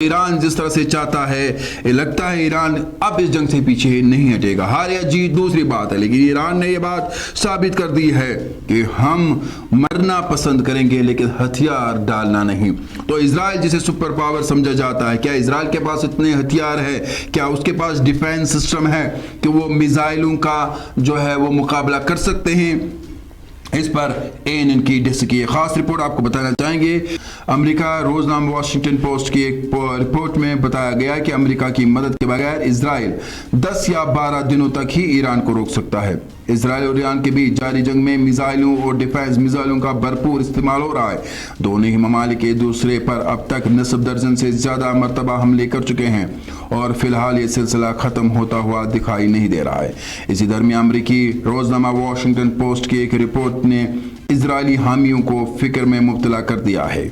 Iran जिस तरह से चाहता है, लगता है ईरान अब इस जंग से पीछे नहीं हटेगा। हार या जीत दूसरी बात है, लेकिन ईरान ने यह बात साबित कर दी है कि हम मरना पसंद करेंगे लेकिन हथियार डालना नहीं। तो इजराइल जिसे सुपर पावर समझा जाता है, क्या इजराइल के पास इतने हथियार है, क्या उसके पास डिफेंस सिस्टम है कि वो मिसाइलों का जो है वो मुकाबला कर सकते हैं? इस पर एएनएन की डेस्क की एक खास रिपोर्ट आपको बताना चाहेंगे। अमेरिका रोजनामा वॉशिंगटन पोस्ट की एक रिपोर्ट में बताया गया कि अमेरिका की मदद के बगैर इजराइल 10 या 12 दिनों तक ही ईरान को रोक सकता है। इजराइल और ईरान के बीच जारी जंग में मिसाइलों और डिफेंस मिसाइलों का भरपूर इस्तेमाल हो रहा है। दोनों ही ममालिक एक दूसरे पर अब तक निस्फ दर्जन से ज्यादा मरतबा हमले कर चुके हैं और फिलहाल ये सिलसिला खत्म होता हुआ दिखाई नहीं दे रहा है। इसी दरमियान अमेरिकी रोजनामा वॉशिंगटन पोस्ट की एक रिपोर्ट ने इजरायली हामियों को फिक्र में मुब्तला कर दिया है।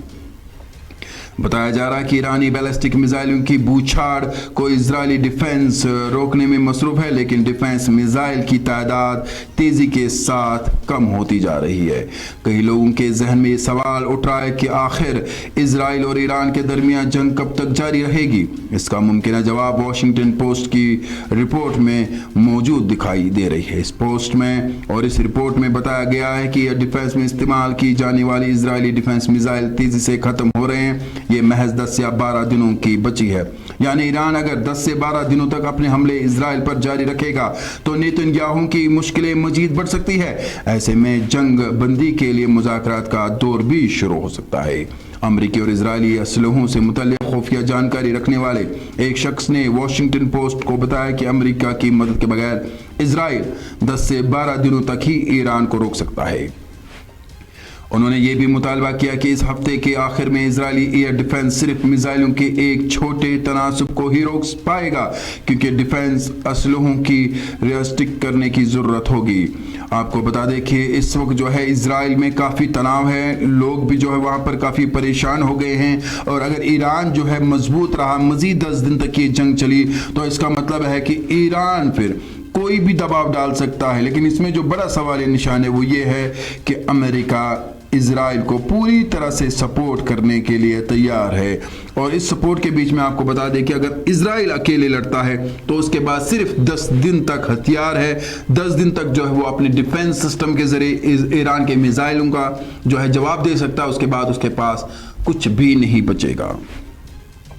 बताया जा रहा है कि ईरानी बैलिस्टिक मिसाइलों की बूछाड़ को इजरायली डिफेंस रोकने में मसरूफ है, लेकिन डिफेंस मिसाइल की तादाद तेजी के साथ कम होती जा रही है। कई लोगों के जहन में ये सवाल उठ रहा है कि आखिर इजराइल और ईरान के दरमियान जंग कब तक जारी रहेगी। इसका मुमकिन जवाब वॉशिंगटन पोस्ट की रिपोर्ट में मौजूद दिखाई दे रही है। इस पोस्ट में और इस रिपोर्ट में बताया गया है कि डिफेंस में इस्तेमाल की जाने वाली इजरायली डिफेंस मिसाइल तेजी से खत्म हो रहे हैं। ये महज 10 या 12 दिनों की बची है। यानी ईरान अगर 10 से 12 दिनों तक अपने हमले इजराइल पर जारी रखेगा तो नेतन्याहू की मुश्किलें मजीद बढ़ सकती है। ऐसे में जंग बंदी के लिए मुज़ाकरात का दौर भी शुरू हो सकता है। अमेरिकी और इजरायली असलहों से मुतल्लिक़ खुफिया जानकारी रखने वाले एक शख्स ने वॉशिंगटन पोस्ट को बताया कि अमेरिका की मदद के बगैर इजराइल 10 से 12 दिनों तक ही ईरान को रोक सकता है। उन्होंने ये भी मुतालबा किया कि इस हफ्ते के आखिर में इजरायली एयर डिफेंस सिर्फ मिसाइलों के एक छोटे तनासुब को ही रोक पाएगा, क्योंकि डिफेंस असलहों की रिस्ट्रिक्ट करने की ज़रूरत होगी। आपको बता दें कि इस वक्त जो है इजराइल में काफ़ी तनाव है, लोग भी जो है वहाँ पर काफ़ी परेशान हो गए हैं। और अगर ईरान जो है मजबूत रहा, मज़ीद 10 दिन तक ये जंग चली, तो इसका मतलब है कि ईरान फिर कोई भी दबाव डाल सकता है। लेकिन इसमें जो बड़ा सवाल निशान है वो ये है कि अमेरिका इजराइल को पूरी तरह से सपोर्ट करने के लिए तैयार है। और इस सपोर्ट के बीच में आपको बता दें कि अगर इजराइल अकेले लड़ता है तो उसके बाद सिर्फ 10 दिन तक हथियार है। 10 दिन तक जो है वो अपने डिफेंस सिस्टम के जरिए ईरान के मिसाइलों का जो है जवाब दे सकता है। उसके बाद उसके पास कुछ भी नहीं बचेगा।